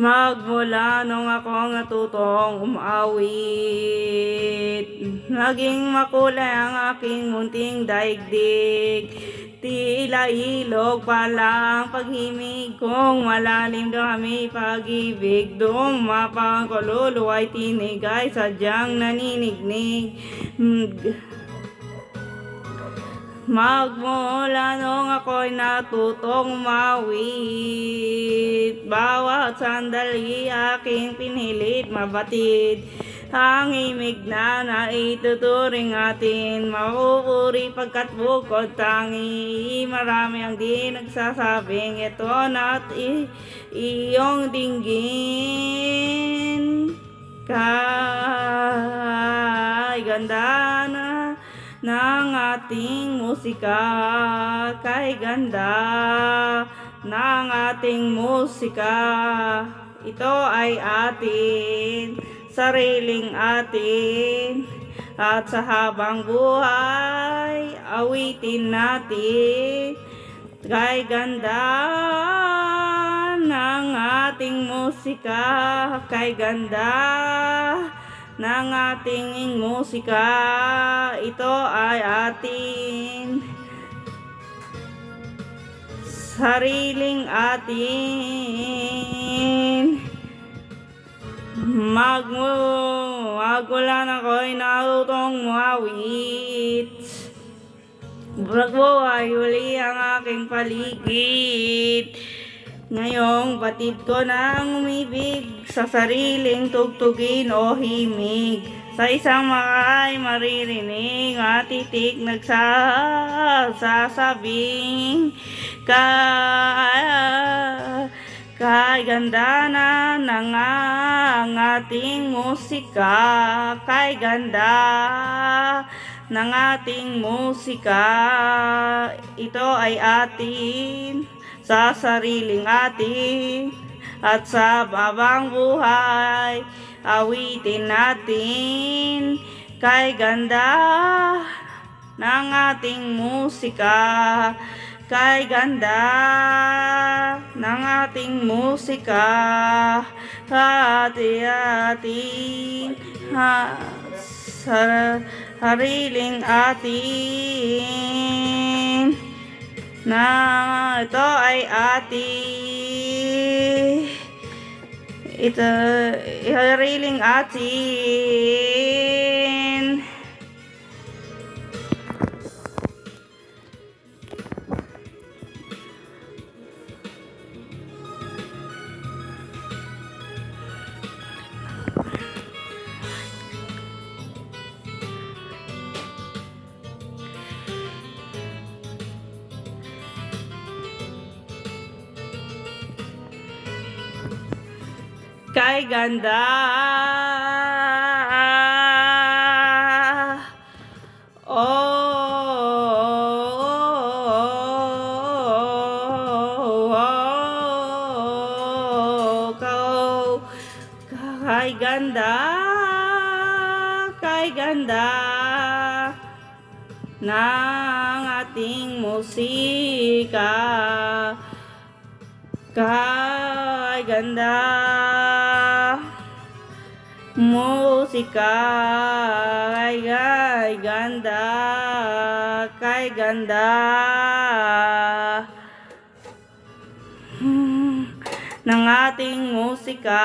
Magmula nung akong natutong umawit, naging makulay ang aking munting daigdig. Tila ilog pala ang paghimig kong malalim kami pag-ibig. Dumapang kaluluwa'y tinig ay sadyang naninignig. Magmula nung ako'y natutong umawit, bawat sandali aking pinilit mabatid ang himig na naituturing atin. Mauuri pagkat bukod tangi, marami ang di nagsasabing ito na't iyong dinggin. Kay ganda ng ating musika, kay ganda ng ating musika. Ito ay atin, sariling atin, at sa habang buhay awitin natin. Kay ganda ng ating musika, kay ganda ng ating musika. Ito ay atin, sariling atin. Magmula ako'y natutong umawit, buhay uli ang aking paligid. Ngayong batid ko nang umibig sa sariling tugtugin o himig. Sa isang makay maririnig at titik nagsasabing kay ganda na ng ating musika, kay ganda ng ating musika. Ito ay atin, sa sariling atin, at sa babang buhay awitin natin. Kay ganda ng ating musika, kay ganda ng ating musika. Ating sariling atin, na ito ay sariling atin. Kay ganda, kay ganda, kay ganda ng ating musika, kay ganda musika, kay ganda, kay ganda ng ating musika.